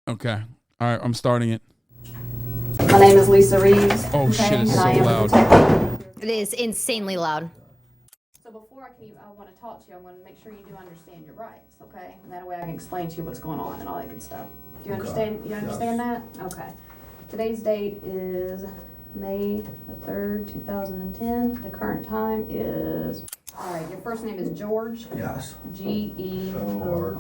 Okay. All right, I'm starting it. My name is Lisa Reeves. Oh shit, it's so loud. It is insanely loud. So before I want to talk to you, I want to make sure you do understand your rights, okay? And that way I can explain to you what's going on and all that good stuff. Do you understand? You understand that? Okay. Today's date is May the 3rd, 2010. The current time is, all right, your first name is George? Yes. Georg.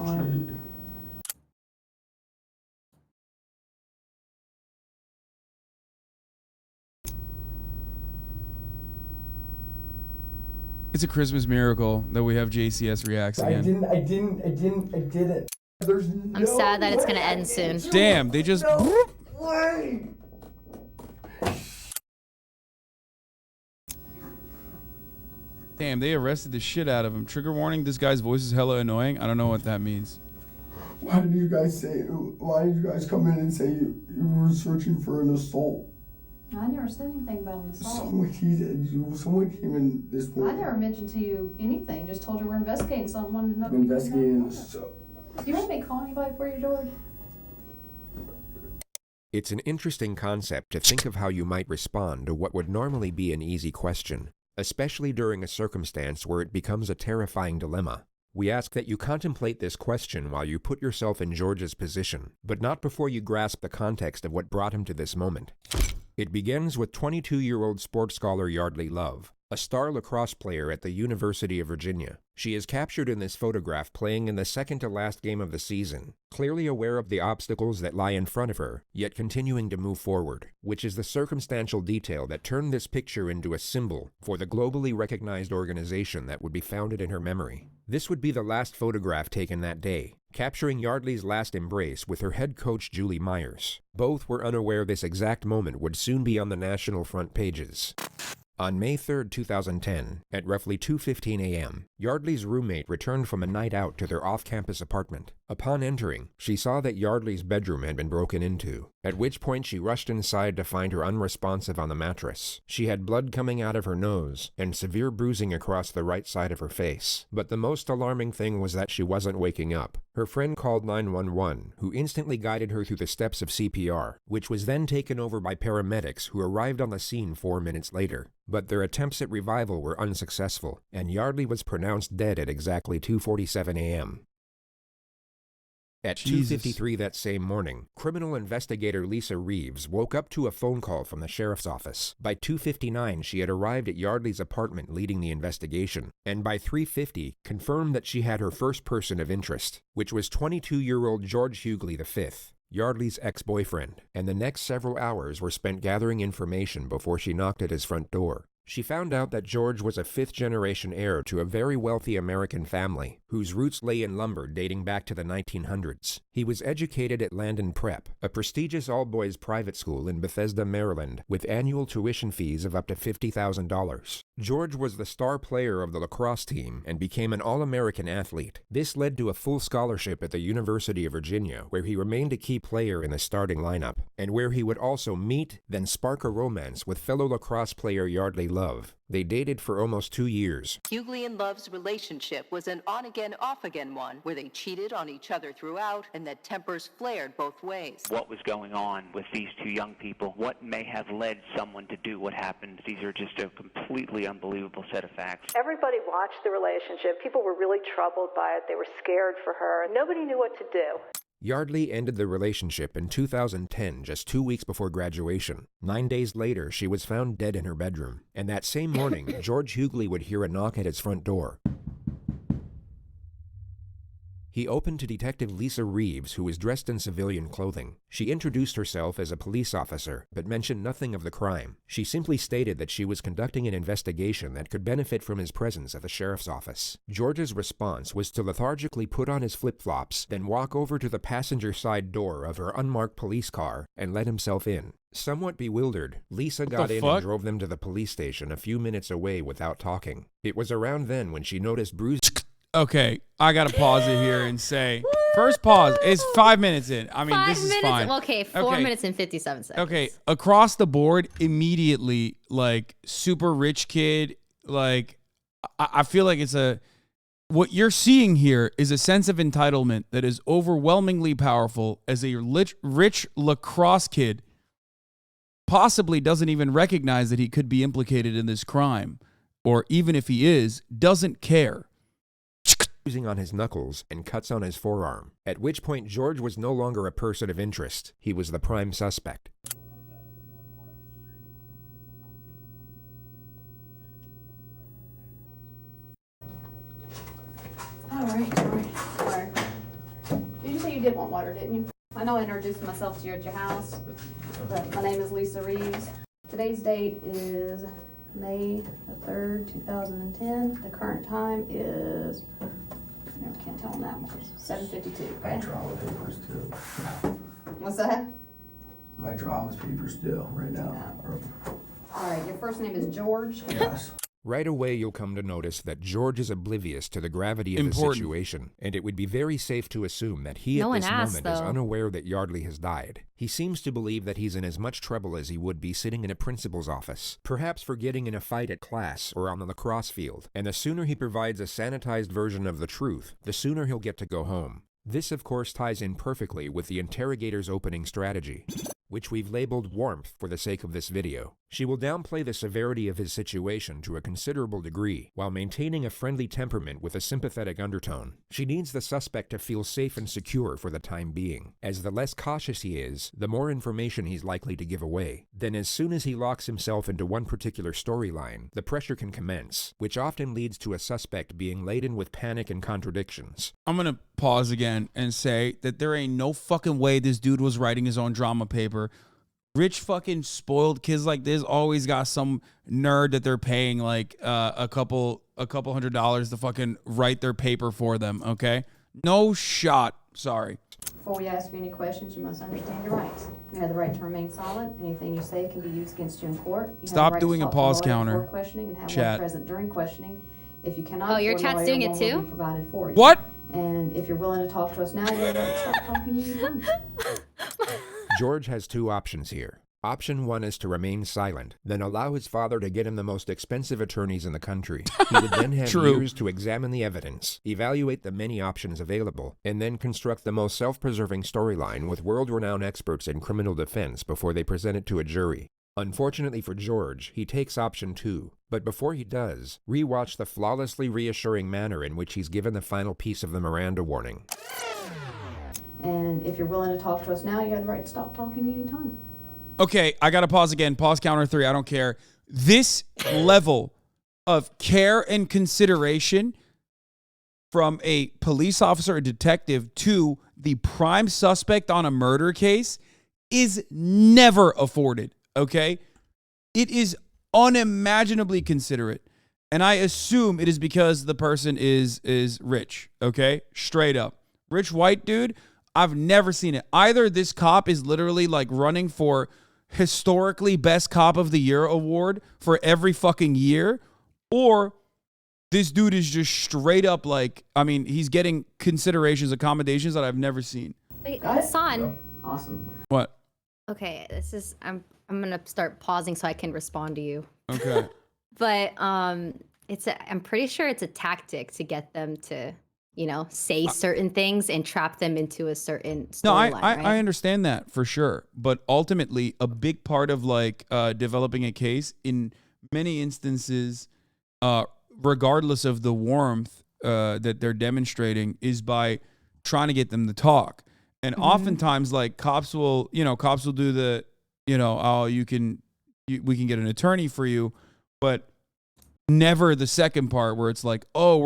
It's a Christmas miracle that we have JCS reacts again. I didn't. There's I'm sad that it's gonna end soon. Damn, they just. Way. Damn, they arrested the shit out of him. Trigger warning, this guy's voice is hella annoying. I don't know what that means. Why did you guys come in and say you were searching for an assault? I never said anything about an assault. Someone came in this I morning. never mentioned to you anything. Just told you we're investigating something. Wanted to know. Investigating Do you want me to call anybody for you, George? It's an interesting concept to think of how you might respond to what would normally be an easy question, especially during a circumstance where it becomes a terrifying dilemma. We ask that you contemplate this question while you put yourself in George's position, but not before you grasp the context of what brought him to this moment. It begins with 22-year-old sports scholar Yeardley Love, a star lacrosse player at the University of Virginia. She is captured in this photograph playing in the second-to-last game of the season, clearly aware of the obstacles that lie in front of her, yet continuing to move forward, which is the circumstantial detail that turned this picture into a symbol for the globally recognized organization that would be founded in her memory. This would be the last photograph taken that day, capturing Yeardley's last embrace with her head coach Julie Myers. Both were unaware this exact moment would soon be on the national front pages. On May 3, 2010, at roughly 2:15 a.m., Yeardley's roommate returned from a night out to their off-campus apartment. Upon entering, she saw that Yeardley's bedroom had been broken into, at which point she rushed inside to find her unresponsive on the mattress. She had blood coming out of her nose and severe bruising across the right side of her face. But the most alarming thing was that she wasn't waking up. Her friend called 911, who instantly guided her through the steps of CPR, which was then taken over by paramedics who arrived on the scene 4 minutes later. But their attempts at revival were unsuccessful, and Yeardley was pronounced dead at exactly 2:47 a.m. At 2:53 that same morning, criminal investigator Lisa Reeves woke up to a phone call from the sheriff's office. By 2:59, she had arrived at Yeardley's apartment leading the investigation, and by 3:50, confirmed that she had her first person of interest, which was 22-year-old George Yeardley V, Yeardley's ex-boyfriend, and the next several hours were spent gathering information before she knocked at his front door. She found out that George was a fifth-generation heir to a very wealthy American family, whose roots lay in lumber dating back to the 1900s. He was educated at Landon Prep, a prestigious all-boys private school in Bethesda, Maryland, with annual tuition fees of up to $50,000. George was the star player of the lacrosse team and became an All-American athlete. This led to a full scholarship at the University of Virginia, where he remained a key player in the starting lineup, and where he would also meet, then spark a romance with fellow lacrosse player Yeardley Love. They dated for almost 2 years. Yeardley and Love's relationship was an on-again, off-again one, where they cheated on each other throughout, and that tempers flared both ways. What was going on with these two young people? What may have led someone to do what happened? These are just a completely unbelievable set of facts. Everybody watched the relationship. People were really troubled by it. They were scared for her. Nobody knew what to do. Yeardley ended the relationship in 2010, just 2 weeks before graduation. 9 days later, she was found dead in her bedroom. And that same morning, George Yeardley would hear a knock at his front door. He opened to Detective Lisa Reeves, who was dressed in civilian clothing. She introduced herself as a police officer, but mentioned nothing of the crime. She simply stated that she was conducting an investigation that could benefit from his presence at the sheriff's office. George's response was to lethargically put on his flip-flops, then walk over to the passenger side door of her unmarked police car and let himself in. Somewhat bewildered, Lisa got in and drove them to the police station a few minutes away without talking. It was around then when she noticed bruises. Okay, I gotta pause it here and say, first pause, it's 5 minutes in. I mean, this is fine. Okay, 4 minutes and 57 seconds. Okay, across the board, immediately, like, super rich kid, like, I feel like it's a what you're seeing here is a sense of entitlement that is overwhelmingly powerful as a rich lacrosse kid possibly doesn't even recognize that he could be implicated in this crime, or even if he is, doesn't care. Using on his knuckles and cuts on his forearm, at which point George was no longer a person of interest. He was the prime suspect. All right. Did you say you did want water, didn't you? I know I introduced myself to you at your house, but my name is Lisa Reeves. Today's date is May the 3rd, 2010. The current time is, I can't tell on that one, 7:52. My drama papers too. What's that? My drama papers still right now. All right, your first name is George. Yes. Right away, you'll come to notice that George is oblivious to the gravity of the situation, and it would be very safe to assume that he at this moment is unaware that Yeardley has died. He seems to believe that he's in as much trouble as he would be sitting in a principal's office, perhaps for getting in a fight at class or on the lacrosse field, and the sooner he provides a sanitized version of the truth, the sooner he'll get to go home. This, of course, ties in perfectly with the interrogator's opening strategy, which we've labeled warmth for the sake of this video. She will downplay the severity of his situation to a considerable degree, while maintaining a friendly temperament with a sympathetic undertone. She needs the suspect to feel safe and secure for the time being, as the less cautious he is, the more information he's likely to give away. Then as soon as he locks himself into one particular storyline, the pressure can commence, which often leads to a suspect being laden with panic and contradictions. I'm going to pause again and say that there ain't no fucking way this dude was writing his own drama paper. Rich fucking spoiled kids like this always got some nerd that they're paying like a couple $100s to fucking write their paper for them, okay? No shot. Sorry. Before we ask you any questions, you must understand your rights. You have the right to remain silent. Anything you say can be used against you in court. You Stop doing a pause counter. Questioning and have Chat. one present during questioning. If you cannot, Oh, your chat's doing it too? Provided for you. What? And if you're willing to talk to us now, you're going to stop talking to you. George has two options here. Option one is to remain silent, then allow his father to get him the most expensive attorneys in the country. He would then have years to examine the evidence, evaluate the many options available, and then construct the most self-preserving storyline with world-renowned experts in criminal defense before they present it to a jury. Unfortunately for George, he takes option two. But before he does, rewatch the flawlessly reassuring manner in which he's given the final piece of the Miranda warning. And if you're willing to talk to us now, you have the right to stop talking anytime. Okay, I got to pause again. Pause counter 3. I don't care. This level of care and consideration from a police officer or detective to the prime suspect on a murder case is never afforded, okay? It is unimaginably considerate. And I assume it is because the person is rich, okay? Straight up. Rich white dude, I've never seen it. Either this cop is literally like running for historically best cop of the year award for every fucking year, or this dude is just straight up like, I mean, he's getting considerations, accommodations that I've never seen. Wait, Hassan. Awesome. What? Okay, this is I'm gonna start pausing so I can respond to you. Okay. But I'm pretty sure it's a tactic to get them to, say certain things and trap them into a certain storyline. No, right? I understand that for sure. But ultimately, a big part of like developing a case in many instances, regardless of the warmth that they're demonstrating, is by trying to get them to talk. And oftentimes, like cops will do the, oh, we can get an attorney for you, but never the second part where it's like, oh,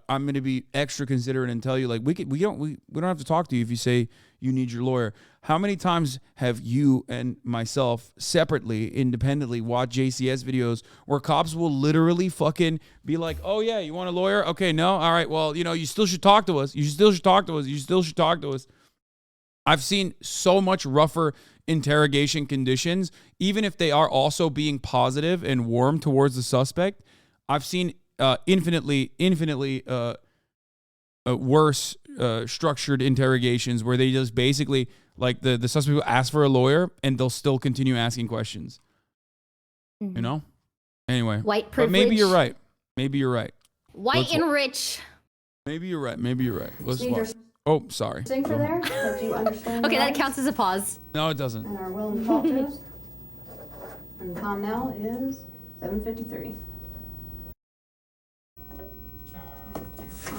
I'm gonna be extra considerate and tell you like we don't have to talk to you if you say you need your lawyer. How many times have you and myself separately, independently watched JCS videos where cops will literally fucking be like, oh yeah, you want a lawyer? Okay, no, all right, well, you still should talk to us. You still should talk to us. You still should talk to us. I've seen so much rougher interrogation conditions, even if they are also being positive and warm towards the suspect. I've seen infinitely worse structured interrogations where they just basically, like the suspect will ask for a lawyer and they'll still continue asking questions. Anyway, white but privilege. maybe you're right. White and rich. Maybe you're right. Maybe you're right. Let's Need your watch. Oh, sorry. Sink for there, so do you understand Okay, your that rights counts as a pause. No, it doesn't. and are willing to talk to us? And the time now is 7:53.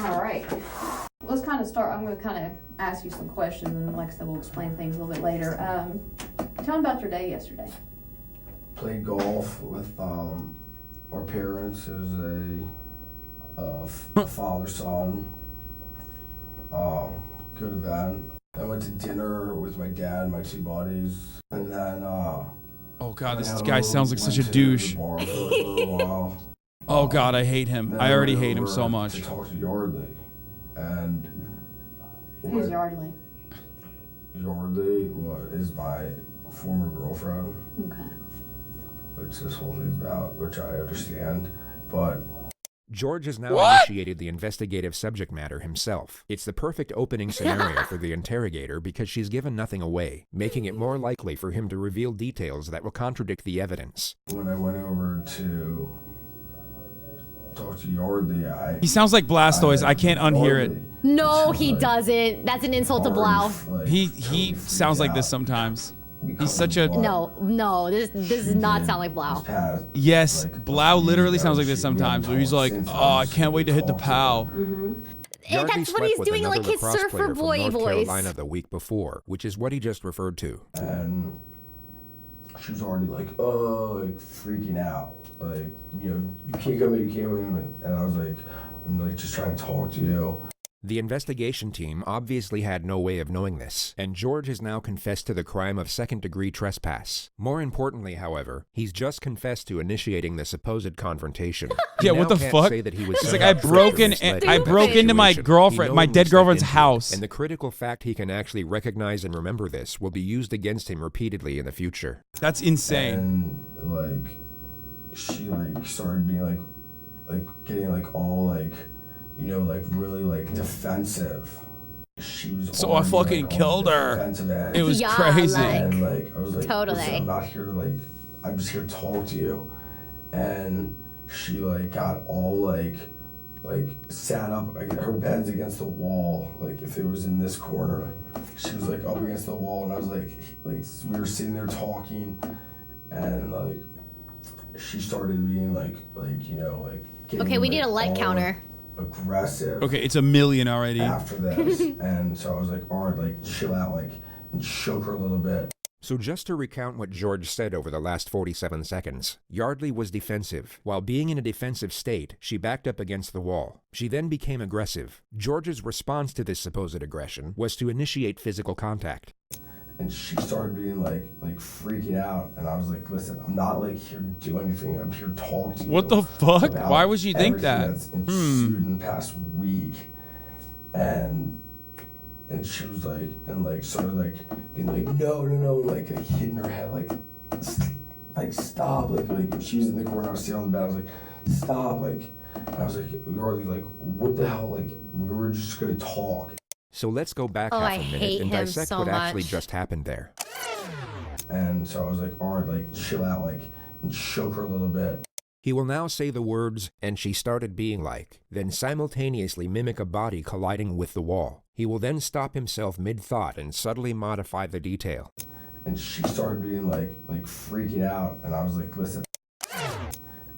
All right. Let's kind of start. I'm going to kind of ask you some questions, and like I said, we'll explain things a little bit later. Tell me about your day yesterday. Played golf with our parents. It was a father-son. Good event. I went to dinner with my dad and my two buddies, and then Oh God, this guy sounds like such a douche. bar for a little while. Oh God, I hate him. Then I already went hate him over so much. To talk to Yeardley, and Who's Yeardley? Yeardley is my former girlfriend, Okay. which this whole thing's about, which I understand, but George has now initiated the investigative subject matter himself. It's the perfect opening scenario for the interrogator because she's given nothing away, making it more likely for him to reveal details that will contradict the evidence. when I went over to talk to Yeardley, He sounds like Blastoise. I can't unhear it. No, he doesn't. That's an insult to Blau. He sounds like this sometimes. He's such a No, this does not sound like Blau. yes. Blau literally sounds like this sometimes, where he's like, "Oh, I can't wait to hit the POW." And Yardley that's what slept he's with doing, another like his lacrosse surfer player from boy North voice. Carolina the week before, which is what he just referred to. And she was already like, oh, like freaking out. Like, you know, you can't come in, you can't come in. And I was like, I'm like just trying to talk to you. The investigation team obviously had no way of knowing this, and George has now confessed to the crime of second-degree trespass. More importantly, however, he's just confessed to initiating the supposed confrontation. He Yeah, now what the can't fuck? say that he was It's set like I up for broke the in. misled I broke into my situation. girlfriend, He my knowingly dead stepped girlfriend's into it, house. and the critical fact he can actually recognize and remember this will be used against him repeatedly in the future. That's insane. And like, she like started being like getting like all like, you know, like really like defensive. She was So I already, fucking like, on killed the her. defensive end. It was Yeah, crazy. like- And like I was like, Totally. listen, I'm not here to like, I'm just here to talk to you. And she like got all like sat up. Like, her bed's against the wall. Like if it was in this corner, she was like up against the wall, and I was like we were sitting there talking, and like she started being like you know like. Getting, Okay, we need a like, light all, counter. Aggressive. Okay, it's a million already. After this, and so I was like, all right, like chill out, like, and shook her a little bit. So just to recount what George said over the last 47 seconds, Yeardley was defensive. While being in a defensive state, she backed up against the wall. She then became aggressive. George's response to this supposed aggression was to initiate physical contact. And she started being like freaking out, and I was like, listen, I'm not like here to do anything. I'm here to talk to you. What the fuck? about Why would you think everything that? That's ensued in the past week, and she was like, and like sort of like being like, no, like hitting her head, like stop, like she was in the corner, I was sitting on the bed, I was like, stop, like, I was like, Yeardley, like, what the hell, like, we were just gonna talk. So let's go back Oh, half I a minute hate and him dissect so what actually much. just happened there. And so I was like, all right, like, chill out, like, and shook her a little bit. He will now say the words, and she started being like, then simultaneously mimic a body colliding with the wall. He will then stop himself mid-thought and subtly modify the detail. And she started being like freaking out, and I was like, listen.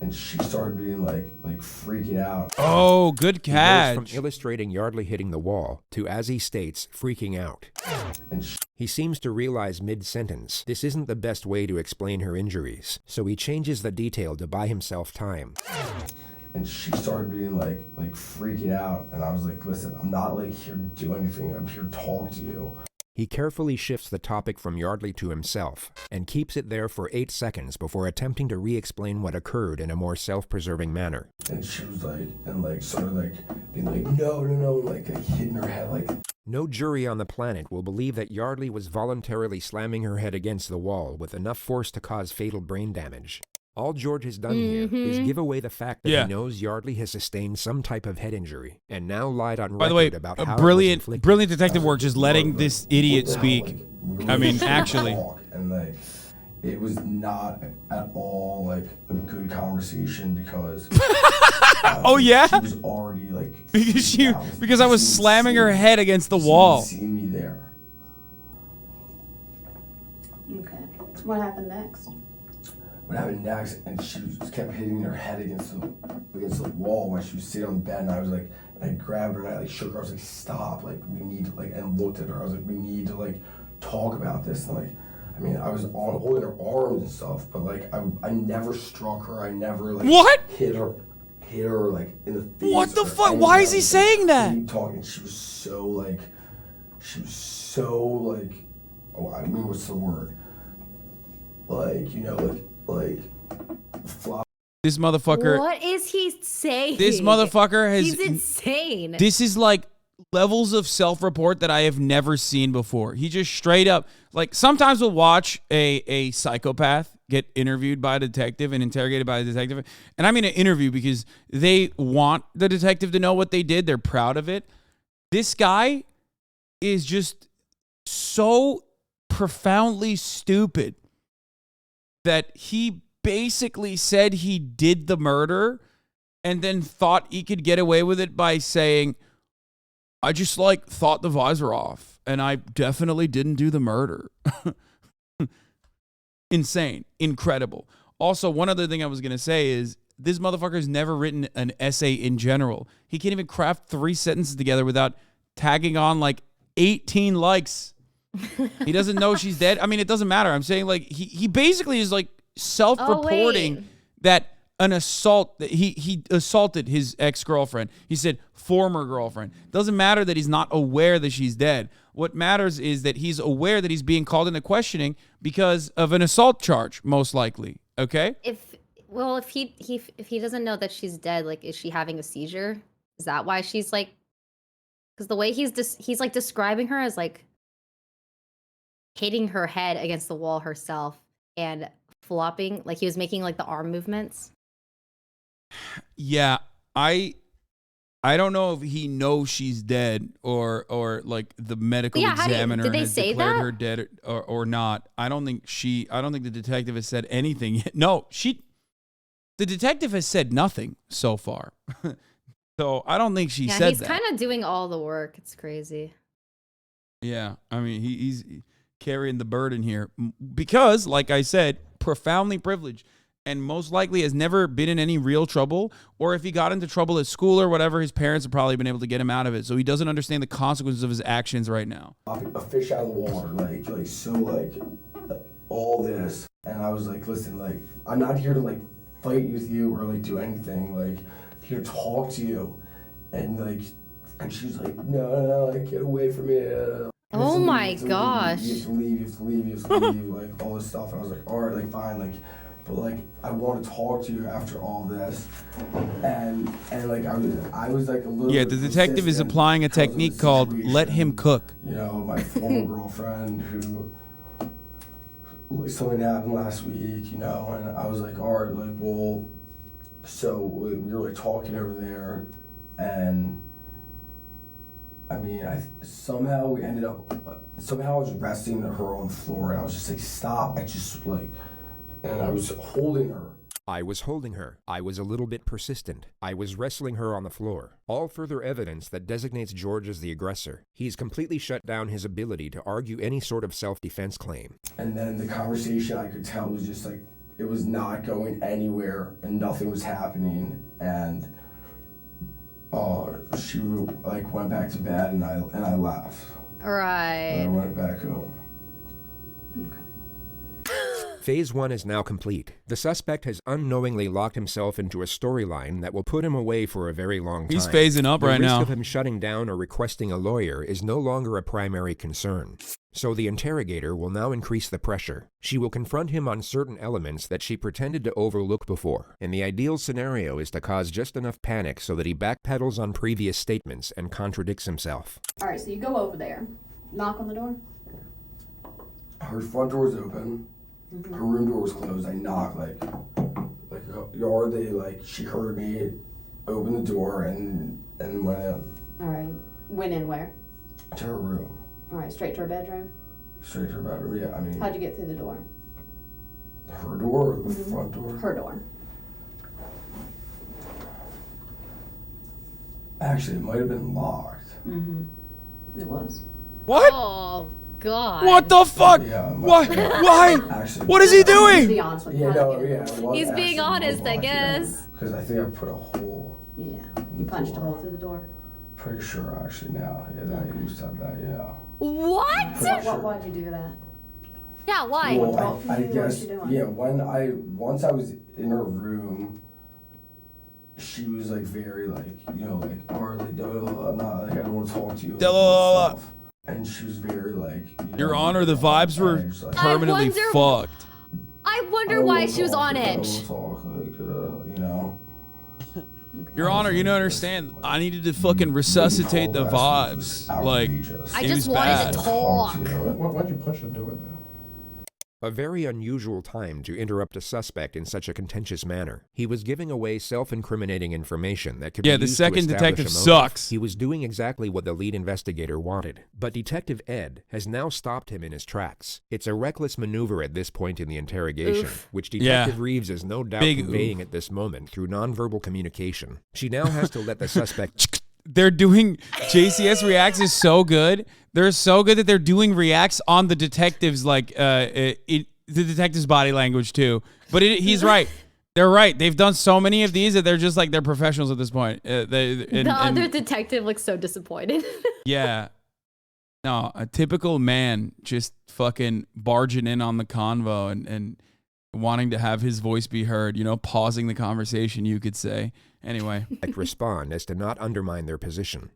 And she started being like freaking out. Oh, good He goes catch. from illustrating Yeardley hitting the wall to, as he states, freaking out. And He seems to realize mid-sentence this isn't the best way to explain her injuries, so he changes the detail to buy himself time. And she started being like freaking out, and I was like, listen, I'm not like here to do anything. I'm here to talk to you. He carefully shifts the topic from Yeardley to himself, and keeps it there for 8 seconds before attempting to re-explain what occurred in a more self-preserving manner. And she was like, and like sort of like being like, no, like hitting her head, like. No jury on the planet will believe that Yeardley was voluntarily slamming her head against the wall with enough force to cause fatal brain damage. All George has done here is give away the fact that Yeah. he knows Yeardley has sustained some type of head injury, and now lied on By record the way, about a how brilliant, it was inflicted. brilliant detective work, just letting Like, this what idiot the hell, speak. like, we were I mean, just trying to actually. talk, and like, it was not at all like a good conversation because Oh yeah? she was already like because I was slamming her head against the wall. See me there. Okay. What happened next? What happened next? And she just kept hitting her head against the wall while she was sitting on the bed. And I was like, I grabbed her and I like shook her. I was like, stop! Like we need to like, and looked at her. I was like, we need to like talk about this. And like, I mean, I was on holding her arms and stuff, but like I never struck her. I never like What? hit her like in the face. What the or fuck? anything. Why is he saying that? Keep talking. She was so like, oh, I mean, what's the word? Like, you know, like flop. This motherfucker. What is he saying? This motherfucker has. He's insane. This is like levels of self-report that I have never seen before. He just straight up, like, sometimes we'll watch a psychopath get interviewed by a detective and interrogated by a detective. And I mean an interview because they want the detective to know what they did. They're proud of it. This guy is just so profoundly stupid that he basically said he did the murder and then thought he could get away with it by saying, I just like thought the visor off and I definitely didn't do the murder. Insane. Incredible. Also, one other thing I was going to say is this motherfucker's never written an essay in general. He can't even craft 3 sentences together without tagging on like 18 likes. He doesn't know she's dead. I mean, it doesn't matter. I'm saying like he basically is like self-reporting that an assault, that he assaulted his ex-girlfriend. He said former girlfriend. Doesn't matter that he's not aware that she's dead. What matters is that he's aware that he's being called into questioning because of an assault charge, most likely. Okay? If he doesn't know that she's dead, like, is she having a seizure? Is that why she's like? Because the way he's like describing her as like hitting her head against the wall herself and flopping, like he was making like the arm movements. Yeah, I don't know if he knows she's dead or like the medical examiner did they has say declared that? her dead or not. I don't think the detective has said anything yet. No, the detective has said nothing so far. So I don't think she said he's that. kind of doing all the work. It's crazy. Yeah, I mean, he's carrying the burden here because, like I said, profoundly privileged and most likely has never been in any real trouble, or if he got into trouble at school or whatever, his parents have probably been able to get him out of it. So he doesn't understand the consequences of his actions right now. A fish out of the water, like so, like all this, and I was like, listen, like I'm not here to like fight with you or like do anything, like I'm here to talk to you, and she's like, no, like get away from me. Oh my gosh. You have to leave, like all this stuff. And I was like, all right, like fine, like, but like I want to talk to you after all this, and like I was like a little. Yeah, the detective is applying a technique called "let him cook." You know, my former girlfriend who something happened last week, you know, and I was like, all right, like, well, so we were like talking over there, and I mean, somehow I was resting her on the floor, and I was just like, stop, and I was holding her. I was holding her. I was a little bit persistent. I was wrestling her on the floor. All further evidence that designates George as the aggressor. He's completely shut down his ability to argue any sort of self-defense claim. And then the conversation, I could tell, was just like, it was not going anywhere, and nothing was happening, and she like went back to bed, and I left. Right. And I went back home. Phase 1 is now complete. The suspect has unknowingly locked himself into a storyline that will put him away for a very long time. He's phasing up right now. The risk of him shutting down or requesting a lawyer is no longer a primary concern. So the interrogator will now increase the pressure. She will confront him on certain elements that she pretended to overlook before. And the ideal scenario is to cause just enough panic so that he backpedals on previous statements and contradicts himself. All right, so you go over there, knock on the door. Her front door was open. Her room door was closed. I knocked, like Yeardley, like she heard me open the door and went in. All right, went in where? To her room. All right, straight to her bedroom. Straight to her bedroom. Yeah, I mean. How'd you get through the door? Her door or the front door? Her door. Actually, it might have been locked. It was. What? Oh God. What the fuck? Yeah, What? Why? Actually, What is he To be doing? honest with you. Yeah, I no, get it. yeah. It was He's being honest, I guess. Because I think I put a hole. Yeah. You punched a hole through the door. Pretty sure, actually, now. Yeah, that you used to have that, yeah. What? Pretty sure. Why'd you do that? Yeah, why? Well, talk to I you? What's guess, she doing? yeah, once I was in her room, she was like very like, you know, like, Arlie, I'm not, like, I don't want to talk to you. Blah. Stuff. And she was very like, you Your know, Honor, the vibes were just, like, permanently wonder- fucked. I I wonder don't why wanna she was talk, on like, I don't edge. wanna talk, like, you know. Your Honor, you don't understand. I needed to fucking resuscitate the vibes. Like, I it just was wanted bad. to talk. Why'd you punch the door then? A very unusual time to interrupt a suspect in such a contentious manner. He was giving away self-incriminating information that could Yeah, be the used second to establish detective a motive. sucks. He was doing exactly what the lead investigator wanted, but Detective Ed has now stopped him in his tracks. It's a reckless maneuver at this point in the interrogation, which Detective Yeah. Reeves is no doubt Big conveying oof. at this moment through nonverbal communication. She now has to let the suspect... They're doing JCS reacts is so good. They're so good that they're doing reacts on the detective's the detective's body language too. But he's right. They're right. They've done so many of these that they're just like they're professionals at this point. The other detective looks so disappointed. Yeah. No, a typical man just fucking barging in on the convo and wanting to have his voice be heard, you know, pausing the conversation, you could say. Anyway. respond as to not undermine their position.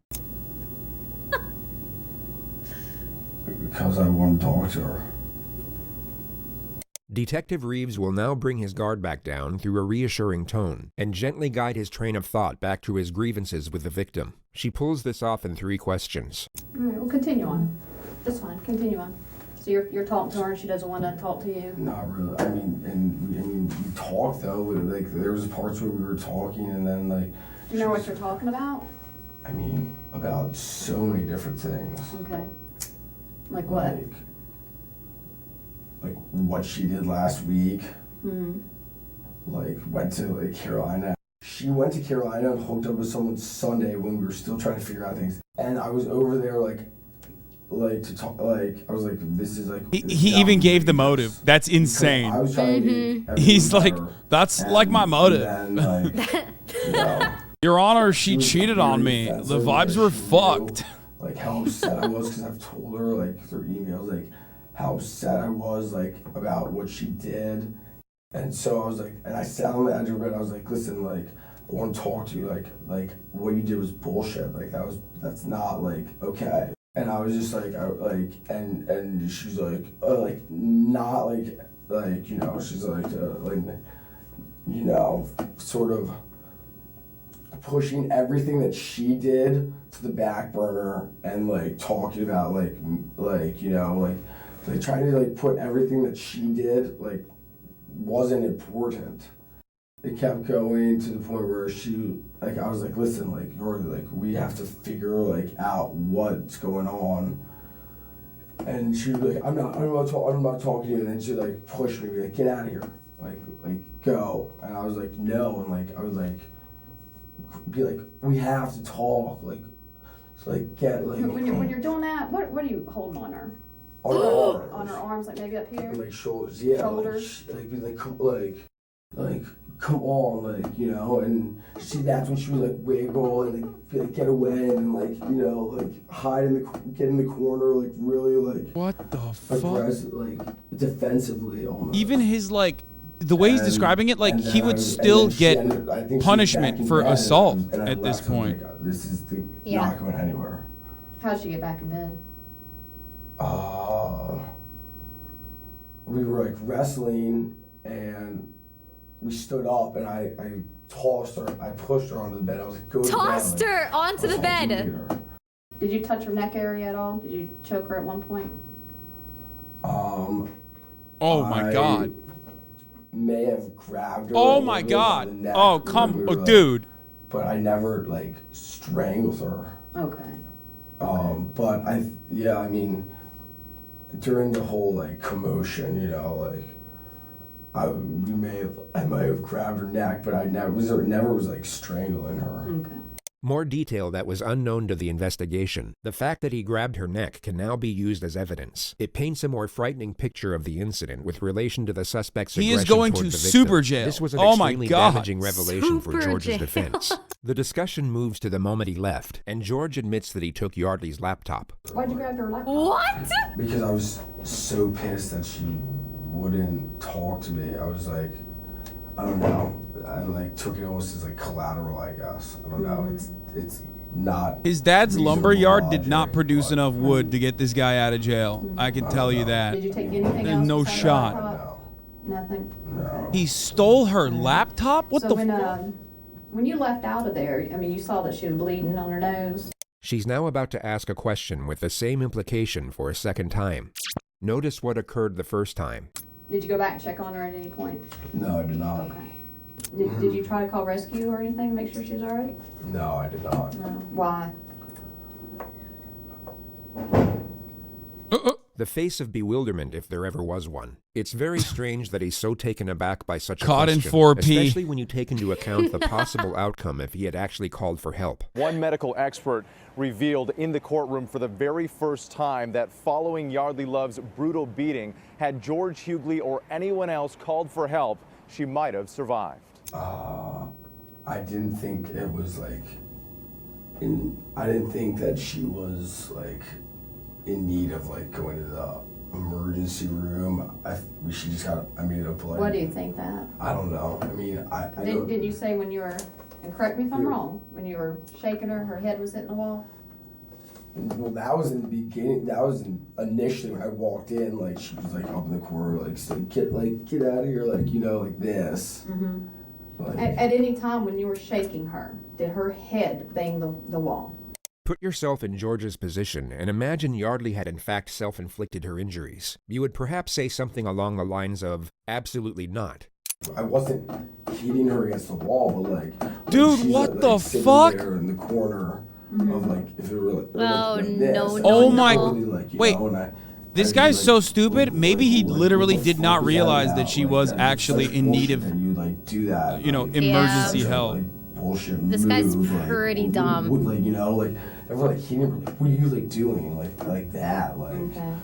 Because I want to talk to her. Detective Reeves will now bring his guard back down through a reassuring tone and gently guide his train of thought back to his grievances with the victim. She pulls this off in 3 questions. All right, well, continue on. That's fine. Continue on. So you're talking to her and she doesn't want to talk to you? Not really. I mean, we talked though. Like there was parts where we were talking, and then like. You know what you're talking about? I mean, about so many different things. Okay. Like what? Like what she did last week. Mm-hmm. Like went to like Carolina. She went to Carolina and hooked up with someone Sunday when we were still trying to figure out things. And I was over there like to talk. Like I was like, this is like. He even gave the motive. That's Because I insane. was trying to make everything He's like, better. that's like my motive. And then, like, you know, Your Honor, she was cheated on very me. The offensive, vibes like, were she knew, fucked. Like how upset I was because I've told her like through emails like how upset I was like about what she did, and so I was like, and I sat on the edge of her bed. I was like, listen, like I want to talk to you. Like what you did was bullshit. Like that's not like okay. And I was just like and she's like not like you know she's like you know sort of pushing everything that she did to the back burner and like talking about like you know like trying to like put everything that she did like wasn't important. It kept going to the point where she like I was like, listen, like you're like we have to figure like out what's going on. And she was like, I'm not talking to you. And then she like pushed me, like get out of here, like go. And I was like no, and like I was like be like we have to talk, like so like get like when you're doing that, what are you holding on her? on her arms, On her arms, like maybe up here. like shoulders, yeah, Shoulders. like be like come on, like you know, and that's when she was like wiggle and like be like get away and like you know like hide get in the corner like really like What the fuck? aggressive, like defensively almost. Even his like the way he's And- describing it, like and he then would I- still and then she get ended- I think she was punishment back in for bed, assault and I at this left. I was point. like, this is Yeah. not going anywhere. How'd she get back in bed? We were like wrestling and we stood up and I tossed her, I pushed her onto the bed. I was like, go to bed. Tossed Like, her onto I was the hoping to bed. get her. Did you touch her neck area at all? Did you choke her at one point? Oh my I god. may have grabbed her. Oh a my little god. by the neck Oh when come, we were, like- dude. But I never like strangled her. Okay. But I mean, during the whole like commotion, you know, like I might have grabbed her neck, but I never was like strangling her. Okay. More detail that was unknown to the investigation. The fact that he grabbed her neck can now be used as evidence. It paints a more frightening picture of the incident with relation to the suspect's He aggression is going toward to the victim. super jail. This was an Oh my extremely God. damaging revelation for Super George's jail. defense. The discussion moves to the moment he left, and George admits that he took Yeardley's laptop. Why'd you grab her laptop? What? Because I was so pissed that she wouldn't talk to me. I was like, I don't know. I like took it almost as like collateral, I guess. I don't know. It's not. His dad's reasonable lumberyard did logic, not produce but- enough wood to get this guy out of jail. I can tell you that. Did you take anything There's else? no besides the shot. laptop? Nothing. No. He stole her laptop? What So the when you left out of there, I mean, you saw that she was bleeding on her nose. She's now about to ask a question with the same implication for a second time. Notice what occurred the first time. Did you go back and check on her at any point? No, I did not. Okay. Did you try to call rescue or anything to make sure she was all right? No, I did not. No. Why? The face of bewilderment, if there ever was one. It's very strange that he's so taken aback by such a Caught in question, 4P. especially when you take into account the possible outcome if he had actually called for help. One medical expert revealed in the courtroom for the very first time that following Yeardley Love's brutal beating, had George Hughley or anyone else called for help, she might have survived. I didn't think it was like I didn't think that she was like in need of like going to the emergency room. She just got, I mean, like. What do you think that? I don't know. I mean, I don't. Didn't you say when you were, and correct me if I'm wrong, when you were shaking her, her head was hitting the wall? Well, that was in the beginning. That was initially when I walked in. Like she was like up in the corner, like saying, get out of here, like, you know, like this. Mm-hmm. Like, At any time when you were shaking her, did her head bang the wall? Put yourself in George's position and imagine Yeardley had in fact self-inflicted her injuries. You would perhaps say something along the lines of, absolutely not. I wasn't hitting her against the wall, but like, Dude, she's, what like, the sitting fuck? there in the corner of like, if it were like, Oh, like this, no, and no, Oh I my- totally, like, you wait. know, and This I'd be guy's like, so stupid. Maybe he like, literally what the did not fuck is that realize about? that she Like, was that's actually such in need bullshit of, that you like do that, you know, like, emergency such a, help. like, bullshit This guy's move, like, pretty would- dumb. would, like, you know, like everyone like he never like, what are you like doing like that, like. Okay.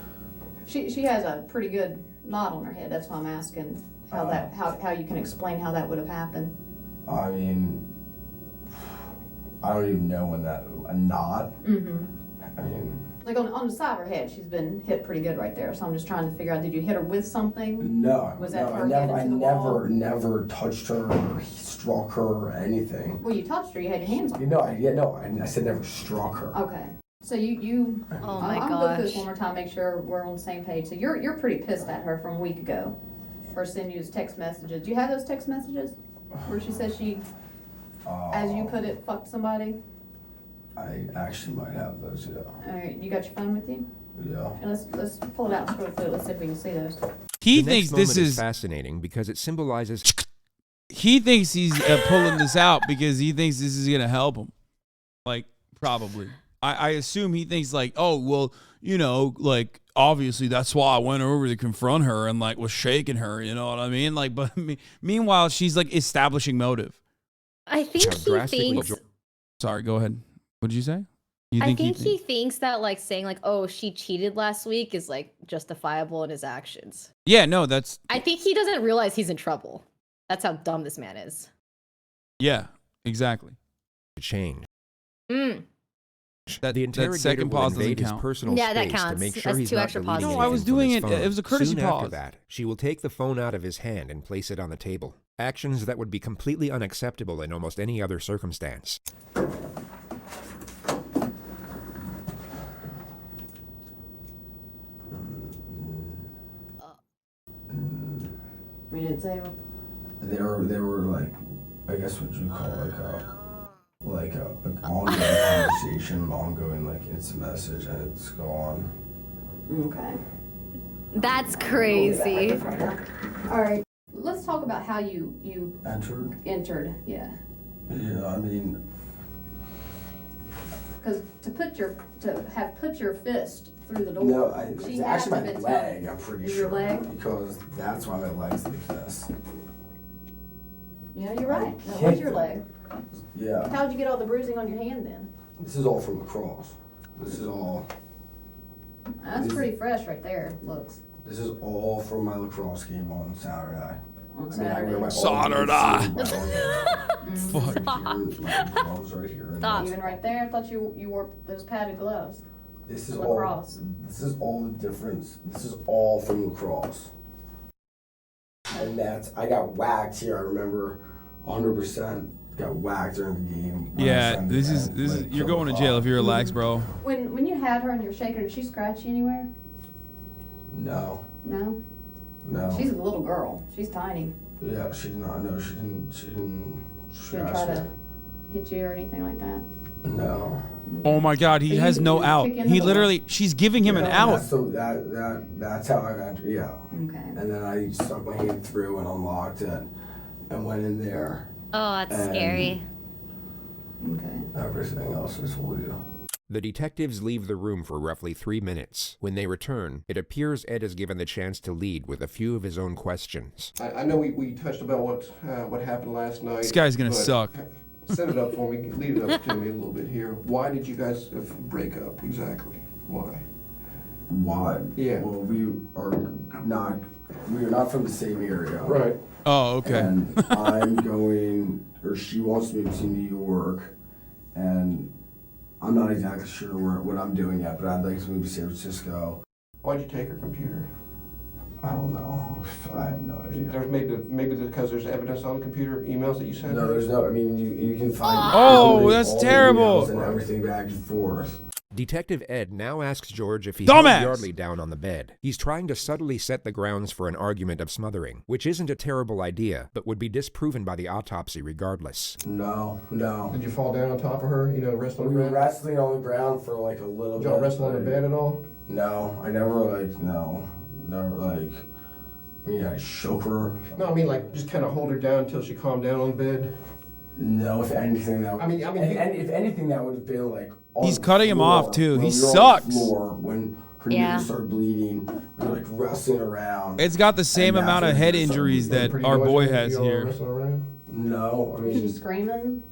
She has a pretty good knot on her head. That's why I'm asking how you can explain how that would have happened. I mean, I don't even know when a knot. Mm-hmm. I mean, Like on the side of her head, she's been hit pretty good right there. So I'm just trying to figure out, did you hit her with something? no. Was that no, her head into the wall? never touched her or struck her or anything. Well, you touched her. You had your hands on her. You know, I said never struck her. Okay. So you. Oh my I'm gonna go through this gosh. one more time, make sure we're on the same page. So you're pretty pissed at her from a week ago for sending you text messages. Do you have those text messages where she says she, as you put it, fucked somebody? I actually might have those, yeah. All right, you got your phone with you? Yeah. And let's pull it out and scroll through it. Let's see if we can see those. He The thinks next this moment is. fascinating because it symbolizes He thinks he's pulling this out because he thinks this is gonna help him. Like, probably. I assume he thinks like, oh well, you know, like obviously that's why I went over to confront her and like was shaking her. You know what I mean? Like, but meanwhile she's like establishing motive. I think how he drastically thinks. George- Sorry, go ahead. What did you say? You I think he he thinks that like saying like, "Oh, she cheated last week" is like justifiable in his actions. Yeah, no, that's I think he doesn't realize he's in trouble. That's how dumb this man is. yeah, exactly. change. Mm. That, The that interrogator second will pause doesn't invade his count. personal Yeah, that space to counts. make sure That's he's two not extra deleting pauses. No, I was anything from doing his it. phone. It was a courtesy Soon after pause. that, she will take the phone out of his hand and place it on the table. Actions that would be completely unacceptable in almost any other circumstance. We didn't say. They were like, I guess what you call like a ongoing conversation, an ongoing like instant message, and it's gone. Okay. That's crazy. All right. Let's talk about how you Entered. Yeah. Yeah, I mean, Because to have put your fist through the door. No, She it's had actually to my been leg, telling- I'm pretty Is sure. your leg? Because that's why my leg's like this. Yeah, you're right. That was kicked your it. leg. Yeah. How'd you get all the bruising on your hand then? This is all from lacrosse. This is all That's pretty fresh right there, looks. This is all from my lacrosse game on Saturday. On I mean, I wear my Saturday. Fuck. My gloves right here. And Stop. Even right there, I thought you wore those padded gloves. This is Lacrosse. all. This is all the difference. This is all from lacrosse. And that's I got whacked here. I remember 100% got whacked during the game. when I Yeah, sent this it is and, this is like, you're killed going to the jail clock. if you relax, bro. When you had her and you're shaking her, did she scratch you anywhere? No, No? no. She's a little girl. She's tiny. Yeah, she did not. No, she didn't. She didn't She didn't scratch try me. to hit you or anything like that. No. Oh my God, he So you has no just out. kick in He the literally, she's giving him an Yeah, out. That's how I got. Yeah. Okay. And then I stuck my hand through and unlocked it, and went in there. Oh, that's And scary. Okay. Everything else I told you. The detectives leave the room for roughly 3 minutes. When they return, it appears Ed is given the chance to lead with a few of his own questions. I know we touched about what happened last night. This guy's gonna but suck. Set it up for me. Lead it up to me a little bit here. Why did you guys break up exactly? Why? Why? Yeah. Well, we are not from the same area. Right. Oh, okay. And I'm going, or she wants me to New York, and I'm not exactly sure what I'm doing yet, but I'd like to move to San Francisco. Why'd you take her computer? I don't know. I have no idea. There's maybe because there's evidence on the computer, emails that you sent. No, there's no. I mean, you can find. Oh, literally that's all the terrible. emails and everything back and forth. Detective Ed now asks George if he Dumbass! held Yeardley down on the bed. He's trying to subtly set the grounds for an argument of smothering, which isn't a terrible idea, but would be disproven by the autopsy regardless. No. Did you fall down on top of her? Wrestle on We the were ground? wrestling on the ground for like a little Did bit. y'all wrestle on the but- bed at all? No, I never I shook her. No, I mean just kind of hold her down until she calmed down on the bed. No, if anything that. I mean, if anything that would have been like. On He's the cutting him floor, off, too. when He we were on the sucks. floor, when her Yeah. nose started bleeding, we were like wrestling around. It's got the same And amount that's of when head it started injuries bleeding. that Pretty our noisy boy when has y'all here. wrestling around? No, I Was she mean. screaming?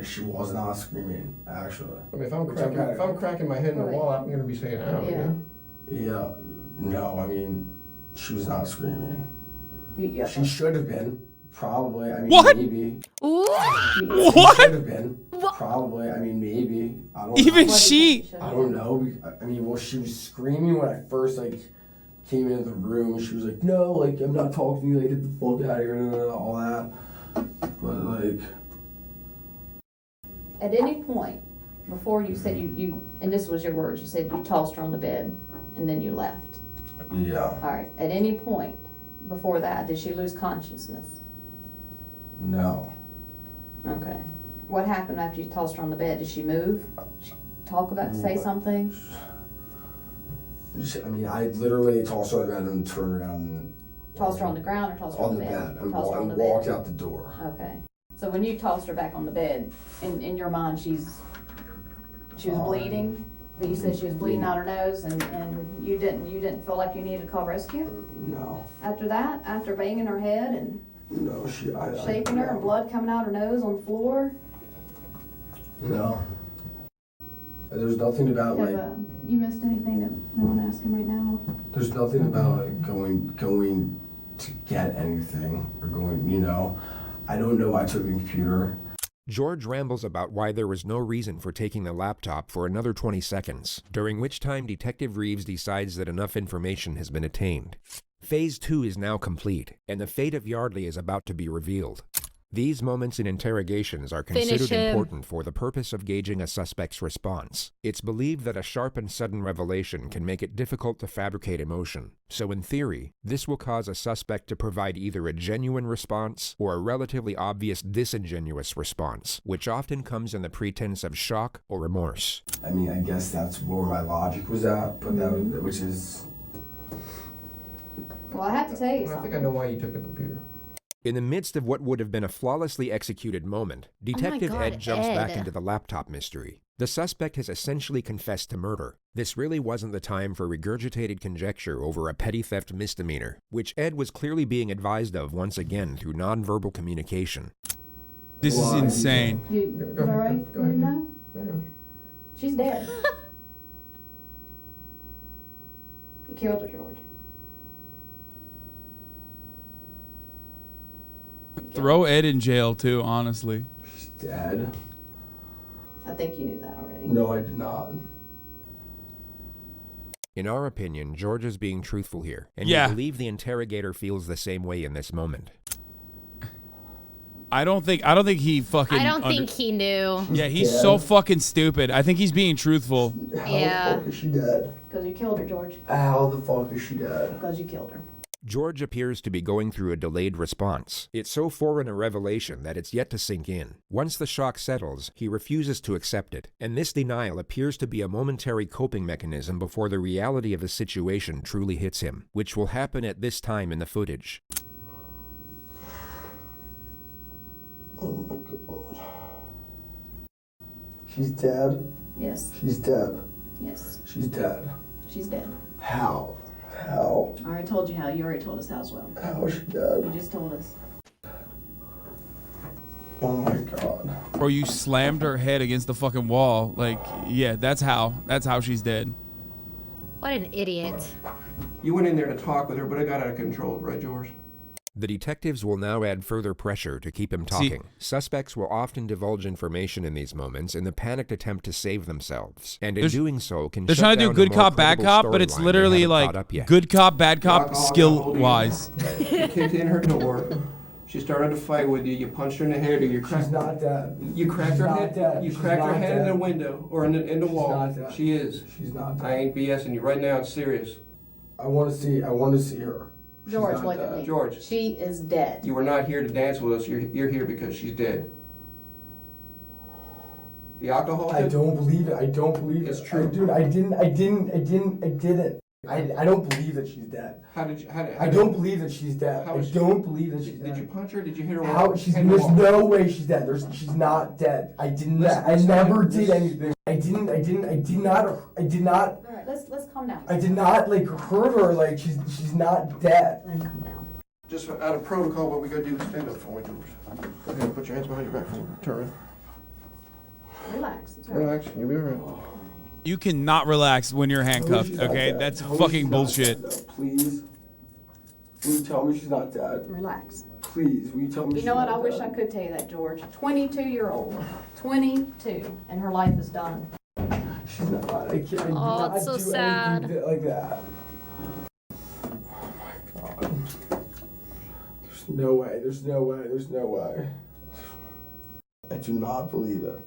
She was not screaming. Actually. I mean, if I'm Which cracking my head in the Right. wall, I'm gonna be saying, "Ow." Yeah. Yeah. No, I mean, she was not screaming. Yeah. She should have been. Probably. I mean, What? maybe. Ooh. What? Should have been. Probably. I mean, maybe. I don't Even know. she. I don't know. I mean, well, she was screaming when I first came into the room. She was like, "No, I'm not talking to you. Get the fuck out of here," all that. But At any point, before you said you, and this was your words, you said you tossed her on the bed and then you left. yeah, All right, at any point before that, did she lose consciousness? no. Okay. What happened after you tossed her on the bed? Did she move? Talk about, say something? I mean, I literally tossed her on the bed and turned around and Tossed her on the ground or tossed her on the bed and Tossed her on the walked bed. out the door. Okay. So when you tossed her back on the bed, in your mind, she was bleeding, but you said she was bleeding out her nose, and you didn't feel like you needed to call rescue No, after that, after banging her head and no, shaking her and blood coming out her nose on the floor. No. There's nothing about You missed anything that I want to ask him right now? there's nothing about going to get anything or going. I don't know why I took the computer. George rambles about why there was no reason for taking the laptop for another 20 seconds, during which time Detective Reeves decides that enough information has been attained. Phase 2 is now complete, and the fate of Yeardley is about to be revealed. These moments in interrogations are Finish considered him. important for the purpose of gauging a suspect's response. It's believed that a sharp and sudden revelation can make it difficult to fabricate emotion. So in theory, this will cause a suspect to provide either a genuine response or a relatively obvious disingenuous response, which often comes in the pretense of shock or remorse. I mean, I guess that's where my logic was at, but which is. Well, I have to tell you I think something. I know why you took the computer. In the midst of what would have been a flawlessly executed moment, Detective God, Ed jumps back Ed. into the laptop mystery. The suspect has essentially confessed to murder. This really wasn't the time for regurgitated conjecture over a petty theft misdemeanor, which Ed was clearly being advised of once again through nonverbal communication. This is insane. You all right? Go ahead. No? She's dead. You killed her, George. Throw Ed in jail too, honestly. She's dead. I think you knew that already. No, I did not. In our opinion, George is being truthful here, and Yeah. we believe the interrogator feels the same way in this moment. I don't think he fucking. I don't think he knew. Yeah, he's dead. so fucking stupid. I think he's being truthful. How Yeah. the fuck is she dead? Because you killed her, George. How the fuck is she dead? Because you killed her. George appears to be going through a delayed response. It's so foreign a revelation that it's yet to sink in. Once the shock settles, he refuses to accept it, and this denial appears to be a momentary coping mechanism before the reality of the situation truly hits him, which will happen at this time in the footage. Oh my god. She's dead? Yes. She's dead. Yes. She's dead. She's dead. How? How? I already told you how. You already told us how as well. How is she dead? You just told us. Oh my god. Bro, you slammed her head against the fucking wall. Like, yeah, that's how she's dead. What an idiot. You went in there to talk with her, but it got out of control, right, George? The detectives will now add further pressure to keep him talking. Suspects will often divulge information in these moments in the panicked attempt to save themselves, and in doing so can They're shut trying to do down a good more cop, bad credible cop, but it's storyline they literally haven't like thought up yet. good cop, bad cop, Alcohol got skill hold of you. wise. You kicked in her door. She started to fight with you. You punched her in the head, or you cracked. She's not dead. You cracked She's her not head. dead. You She's cracked her not head in dead. the window or in the wall. not dead. She is. She's not dead. I ain't BSing you right now. It's serious. I want to see her. She's George, not look at dead. me. George. She is dead. You were not here to dance with us. You're here because she's dead. The alcohol. I don't believe it. I don't believe It's it. true. Dude, I didn't. I don't believe that she's dead. How did you? I don't believe that she's dead. How I is she- don't believe that she's Did dead. you punch her? Did you hit her? How? with She's, in the there's wall? no way she's dead. She's not dead. I didn't. I never did anything. I did not. All right, let's calm down. I did not like hurt her. Like she's not dead. Let him calm down. Just out of protocol, what we gotta do is stand up for me, George. Go ahead, put your hands behind your back for me. Turn around. Relax. It's all right. Relax, you'll be alright. You cannot relax when you're handcuffed, She's not okay? dead. That's Tell me fucking she's not bullshit. dead, please. Will you tell me she's not dead? Relax. Please, will you tell me You she's know what? not I wish dead? I could tell you that, George. 22-year-old. 22. And her life is done. She's not. I can't. I did Oh, not it's so do sad. anything like that. Oh my god. There's no way. There's no way. There's no way. I do not believe it.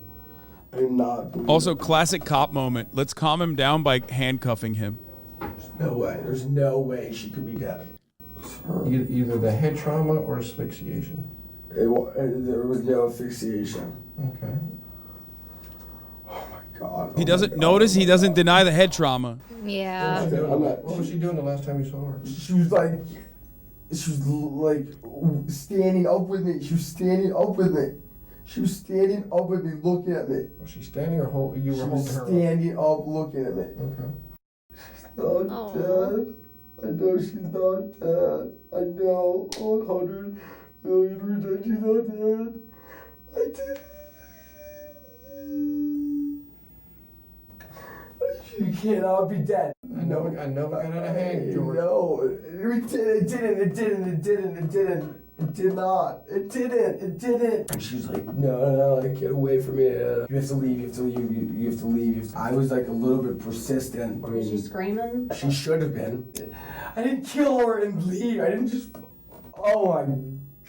I do not believe Also, it. classic cop moment. Let's calm him down by handcuffing him. No way. There's no way she could be dead. It's her. Either the head trauma or asphyxiation. There was no asphyxiation. Okay. Oh my god. He Oh doesn't my god. notice. Oh He my doesn't god. deny the head trauma. Yeah. I'm not- What was she doing the last time you saw her? She was like standing up with me. She was standing up with me. She was standing up with me, looking at me. Was she standing or you She were was holding her? standing up, looking at me. Okay. Not Aw. dead. I know she's not dead. I know 100 million% she's not dead. I did. She cannot be dead. I know it got out of hand, George. No, it didn't. It didn't. And she's like, no, like, get away from me. You have to leave, you have to leave. I was like a little bit persistent. I Was she mean, screaming? she should have been. I didn't kill her and leave. I didn't just, oh my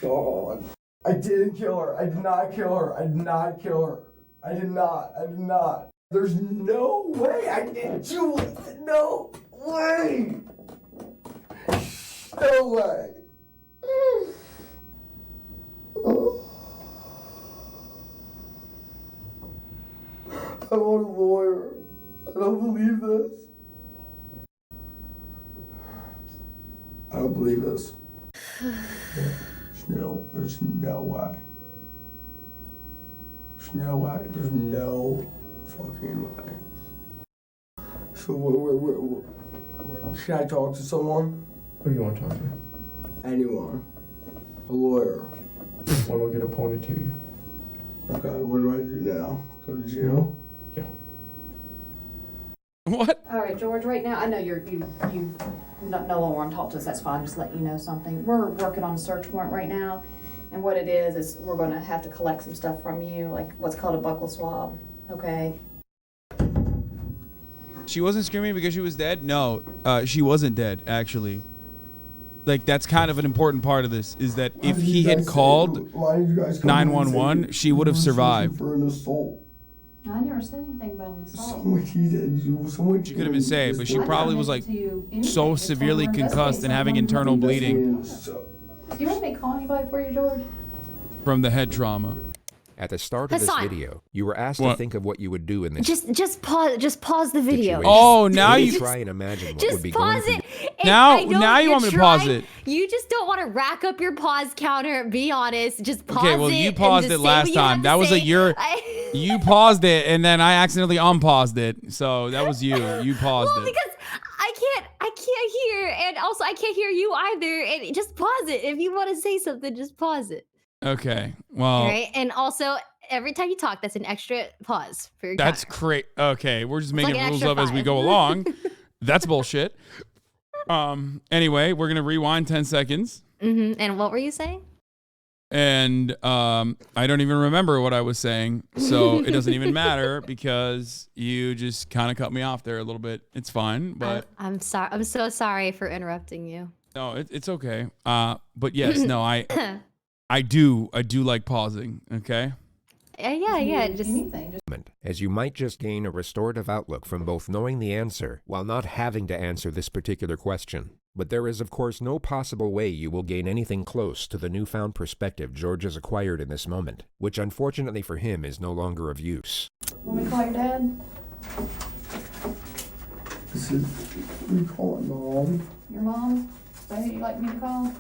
god. I didn't kill her. I did not kill her. I did not kill her. I did not. There's no way I didn't do it. No way. No way. Oh. I want a lawyer. I don't believe this. I don't believe this. There's no way. There's no way. There's no fucking way. So what, should I talk to someone? Who do you want to talk to? Anyone. A lawyer. One will get appointed to you. Okay, what do I do now? Go to jail? Yeah. What? All right, George, right now, I know you no longer want to talk to us, that's fine, just let you know something. We're working on a search warrant right now, and what it is we're gonna have to collect some stuff from you, like what's called a buccal swab, okay? She wasn't screaming because she was dead? No, she wasn't dead, actually. Like, that's kind of an important part of this, is that if he had called 911, she would have survived. For an assault. I never said anything about an assault. Someone She could have been saved, but she I probably don't was like have to do anything, so just tell severely them we're concussed and investigating having something. internal bleeding Do you want me to call anybody for you, George? from the head trauma. At the start of this Hassan. video, you were asked to What? think of what you would do in this Just pause the video. situation. Oh, now Maybe you try and imagine what Just would be going pause through it. And Now- I know now you you're want me to pause trying- it. You just don't want to rack up your pause counter. Be honest. Just pause it. Okay, well, you and paused just it say last what you have time. to That was say. a year. You paused it, and then I accidentally unpaused it. So that was you. You paused Well, it. because I can't hear, and also I can't hear you either. And just pause it. If you want to say something, just pause it. Okay. Well, All right. And also, every time you talk, that's an extra pause for your that's counter. great. Okay, we're just like making an rules extra up as we 5. go along. That's bullshit. Anyway, we're gonna rewind 10 seconds, And what were you saying? and I don't even remember what I was saying, so it doesn't even matter because you just kind of cut me off there a little bit. It's fine, but I'm sorry. I'm so sorry for interrupting you. no, it's okay. But yes, no, I do like pausing. Okay. Yeah. Just Anything, just moment, as you might just gain a restorative outlook from both knowing the answer while not having to answer this particular question. But there is, of course, no possible way you will gain anything close to the newfound perspective George has acquired in this moment, which unfortunately for him is no longer of use. want me to call your dad? This is, we call it mom. Your mom? Is that who you'd like me to call?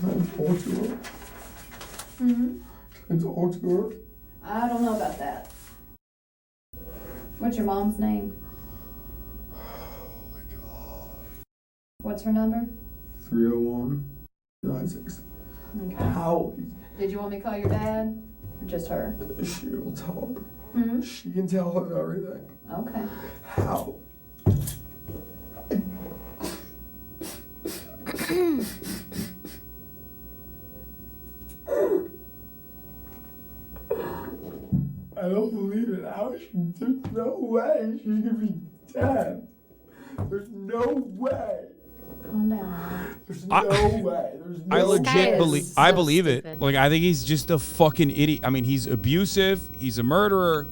Can I talk to her? Mm-hmm. Can I talk to her? I don't know about that. What's your mom's name? What's her number? 301 96. Okay. How? Did you want me to call your dad? Or just her? She will tell her. Mm-hmm. She can tell her everything. Okay. How? I don't believe it. There's no way she's gonna be dead. There's no way. Calm down. There's no way. There's no I guy legit is believe. so I believe stupid. it. Like, I think he's just a fucking idiot. I mean, he's abusive. He's a murderer,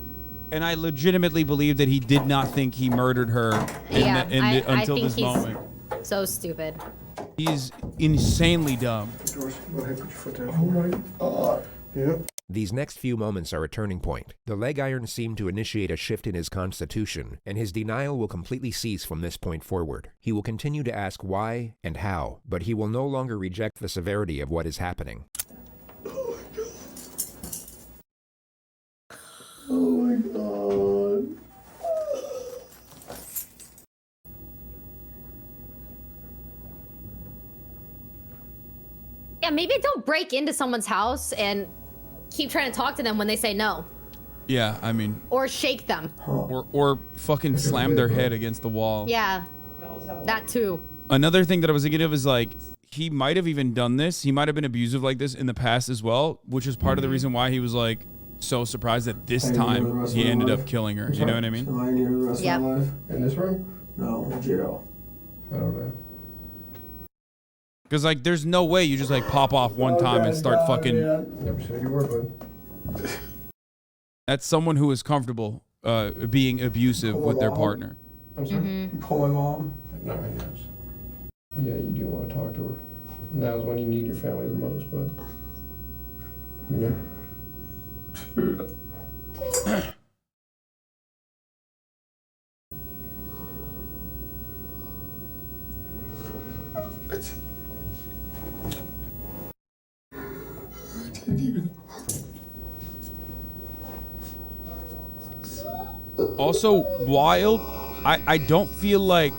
and I legitimately believe that he did not think he murdered her Yeah, I until think this he's- moment. so stupid. He's insanely dumb. George, go ahead, put your foot down. Oh my god. Yep. These next few moments are a turning point. The leg irons seem to initiate a shift in his constitution, and his denial will completely cease from this point forward. He will continue to ask why and how, but he will no longer reject the severity of what is happening. Oh my god. Yeah, maybe don't break into someone's house and keep trying to talk to them when they say no, Yeah, I mean, or shake them. or fucking slam their head against the wall. Yeah, that too. Another thing that I was thinking of is like, he might have even done this. He might have been abusive like this in the past as well, which is part of the reason why he was like so surprised that this Hey, you know the time rest he of my ended up life? killing her. You know what I mean? Am I in here the rest Yep. of my life? In this room? No, jail. I don't know. Because like, there's no way you just like pop off one time and start fucking. Never said you were, bud. That's someone who is comfortable being abusive with their partner. I'm sorry. Mm-hmm. You call my mom? No, yes. Yeah, you do want to talk to her. Now's when you need your family the most, but you know. I didn't even. Also wild. I don't feel like.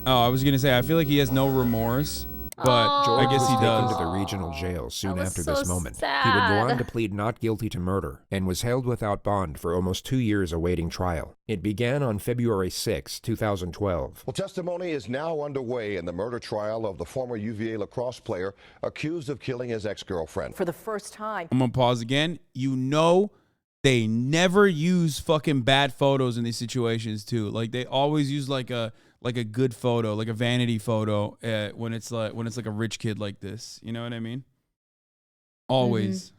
Oh, I was gonna say I feel like he has no remorse, but I guess he was does. taken to the regional jail soon was after so this moment. He would go on sad. to plead not guilty to murder and was held without bond for almost 2 years awaiting trial. It began on February 6, 2012. Well, testimony is now underway in the murder trial of the former UVA lacrosse player accused of killing his ex-girlfriend. For the first time, I'm gonna pause again. You know, they never use fucking bad photos in these situations too. Like they always use like a good photo, like a vanity photo, when it's like a rich kid like this. You know what I mean? Always.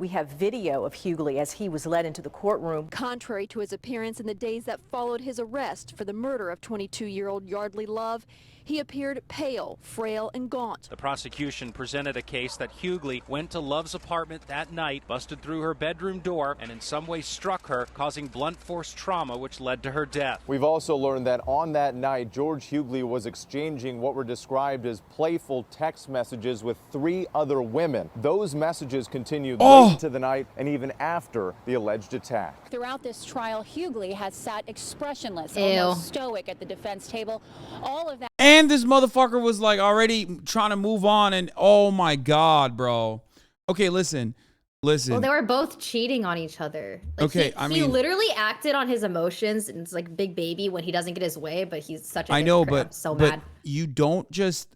we have video of Hughley as he was led into the courtroom. Contrary to his appearance in the days that followed his arrest for the murder of 22-year-old Yeardley Love, he appeared pale, frail, and gaunt. The prosecution presented a case that Hughley went to Love's apartment that night, busted through her bedroom door, and in some way struck her, causing blunt force trauma, which led to her death. We've also learned that on that night, George Hughley was exchanging what were described as playful text messages with 3 other women. Those messages continued late into the night and even after the alleged attack. Throughout this trial, Hughley has sat expressionless, Ew. almost stoic at the defense table. All of that. And this motherfucker was like already trying to move on, and oh my God, bro. Okay, listen. Well, they were both cheating on each other. Like Okay, he literally acted on his emotions, and it's like big baby when he doesn't get his way, but he's such a hypocrite. I'm so mad. You don't just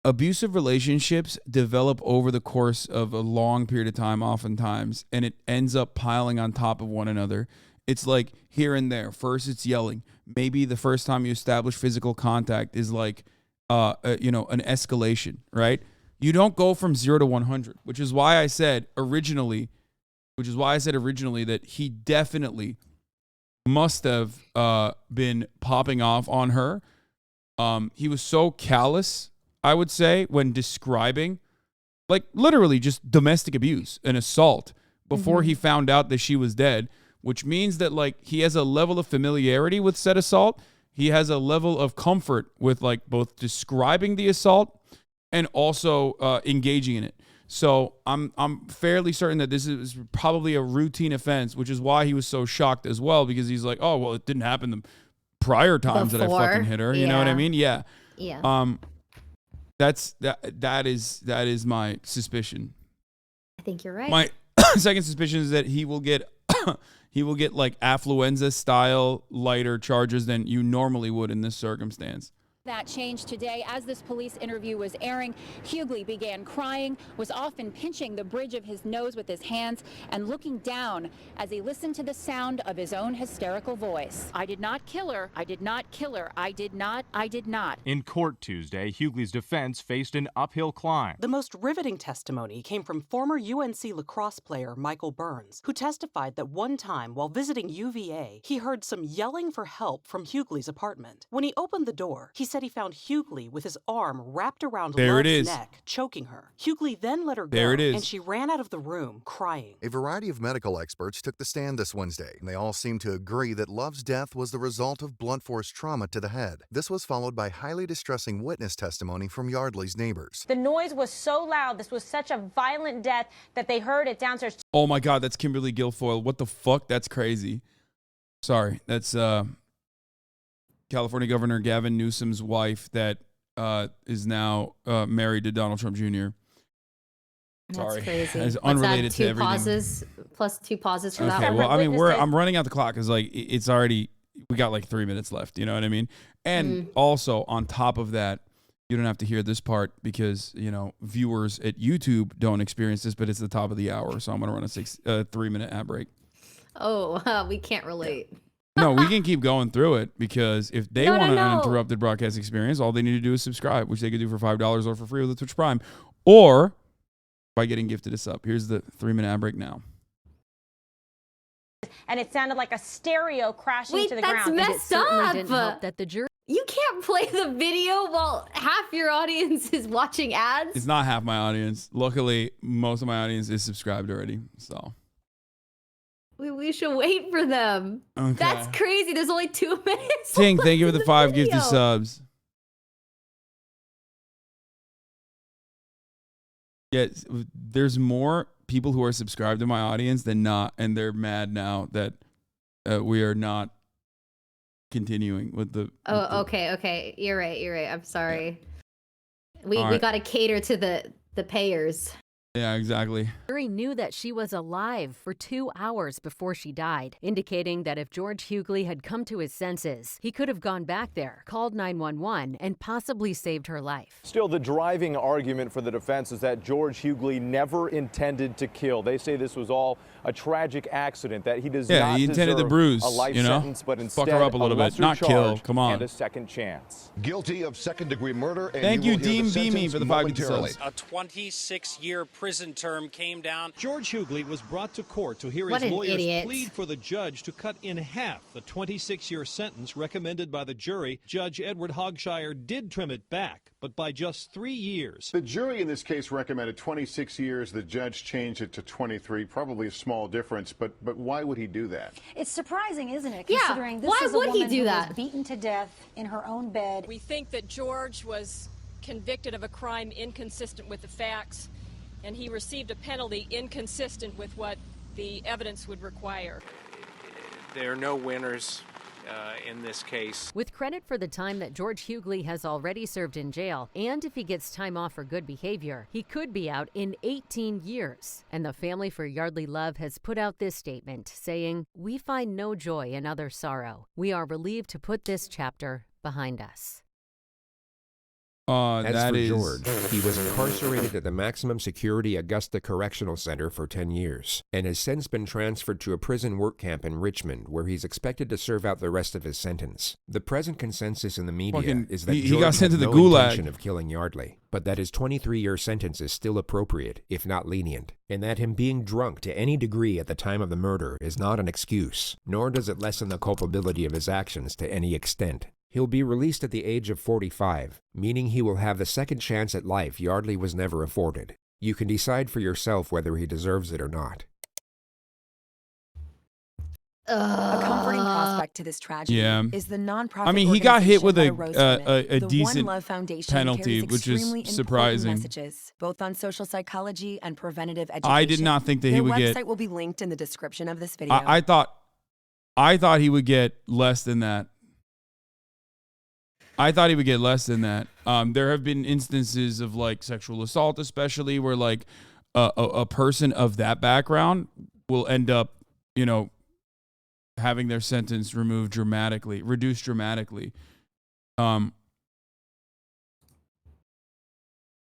abusive relationships develop over the course of a long period of time oftentimes, and it ends up piling on top of one another. It's like here and there. First it's yelling. Maybe the first time you establish physical contact is like an escalation, right? You don't go from 0 to 100, which is why I said originally that he definitely must have been popping off on her. He was so callous, I would say, when describing, like literally just domestic abuse and assault before he found out that she was dead, which means that like he has a level of familiarity with said assault. He has a level of comfort with like both describing the assault and also engaging in it. So I'm fairly certain that this is probably a routine offense, which is why he was so shocked as well, because he's like, oh, well, it didn't happen the prior times that I fucking hit her. You know what I mean? Yeah. Yeah. That is my suspicion. I think you're right. My second suspicion is that he will get like affluenza style lighter charges than you normally would in this circumstance. That changed today. As this police interview was airing, Hughley began crying, was often pinching the bridge of his nose with his hands and looking down as he listened to the sound of his own hysterical voice. I did not kill her. I did not kill her. I did not. In court Tuesday, Hughley's defense faced an uphill climb. The most riveting testimony came from former UNC lacrosse player Michael Burns, who testified that one time while visiting UVA, he heard some yelling for help from Hughley's apartment. When he opened the door, he said he found Hughley with his arm wrapped around Love's neck, choking her. Hughley then let her go, and she ran out of the room crying. A variety of medical experts took the stand this Wednesday, and they all seemed to agree that Love's death was the result of blunt force trauma to the head. This was followed by highly distressing witness testimony from Yeardley's neighbors. The noise was so loud, this was such a violent death that they heard it downstairs. Oh my God, that's Kimberly Guilfoyle. What the fuck? That's crazy. Sorry, that's California Governor Gavin Newsom's wife that is now married to Donald Trump Jr. Sorry, That's crazy. It's unrelated to everything. Pauses plus 2 pauses for that. Okay, well, I mean, I'm running out the clock because like it's already, we got like 3 minutes left. You know what I mean? And also on top of that, you don't have to hear this part because viewers at YouTube don't experience this, but it's the top of the hour, so I'm gonna run a 3-minute ad break. Oh, we can't relate. No, we can keep going through it because if they want an uninterrupted broadcast experience, all they need to do is subscribe, which they could do for $5 or for free with the Twitch Prime, or by getting gifted a sub. Here's the 3-minute ad break now. And it sounded like a stereo crashing to the ground. Wait, that's messed up. That the jury. You can't play the video while half your audience is watching ads. It's not half my audience. Luckily, most of my audience is subscribed already, so. We should wait for them. Okay. That's crazy. There's only 2 minutes. Ting, thank you for the 5 gifted subs. Yeah, there's more people who are subscribed to my audience than not, and they're mad now that we are not continuing with the. Okay. You're right. I'm sorry. We right. got to cater to the payers. Yeah, exactly. Jury knew that she was alive for 2 hours before she died, indicating that if George Hughley had come to his senses, he could have gone back there, called 911, and possibly saved her life. Still, the driving argument for the defense is that George Hughley never intended to kill. They say this was all a tragic accident, that he does not he intended to deserve bruise, a life sentence, but instead fuck her up a little bit, lesser not kill. charge Come on. and a second chance. Guilty of second-degree murder. And Thank you you, will hear the Dean Beamy, sentence for the 5 momentarily. A 26-year prison term came down. George Hughley was brought to court to hear What his an lawyers idiot. plead for the judge to cut in half the 26-year sentence recommended by the jury. Judge Edward Hogshire did trim it back, but by just 3 years. The jury in this case recommended 26 years. The judge changed it to 23. Probably a small difference, but why would he do that? It's surprising, isn't it? Yeah, Considering this why is a would he woman do who that? was beaten to death in her own bed. We think that George was convicted of a crime inconsistent with the facts, and he received a penalty inconsistent with what the evidence would require. There are no winners in this case. With credit for the time that George Hughley has already served in jail, and if he gets time off for good behavior, he could be out in 18 years. And the family for Yeardley Love has put out this statement saying, "We find no joy in other sorrow. We are relieved to put this chapter behind us." As that for is... George, he was incarcerated at the maximum security Augusta Correctional Center for 10 years, and has since been transferred to a prison work camp in Richmond, where he's expected to serve out the rest of his sentence. The present consensus in the media is that he George got sent had to the no gulag. intention of killing Yeardley, but that his 23-year sentence is still appropriate, if not lenient, and that him being drunk to any degree at the time of the murder is not an excuse, nor does it lessen the culpability of his actions to any extent. He'll be released at the age of 45, meaning he will have the second chance at life Yeardley was never afforded. You can decide for yourself whether he deserves it or not. A comforting prospect to this tragedy is the nonprofit. I mean, he got hit with a the decent One Love Foundation penalty, carries which is extremely important surprising. messages, both on social psychology and preventative education. I did not think that he would Their get. website will be linked in the description of this video. I thought he would get less than that. I thought he would get less than that. There have been instances of like sexual assault, especially where like a person of that background will end up, having their sentence reduced dramatically.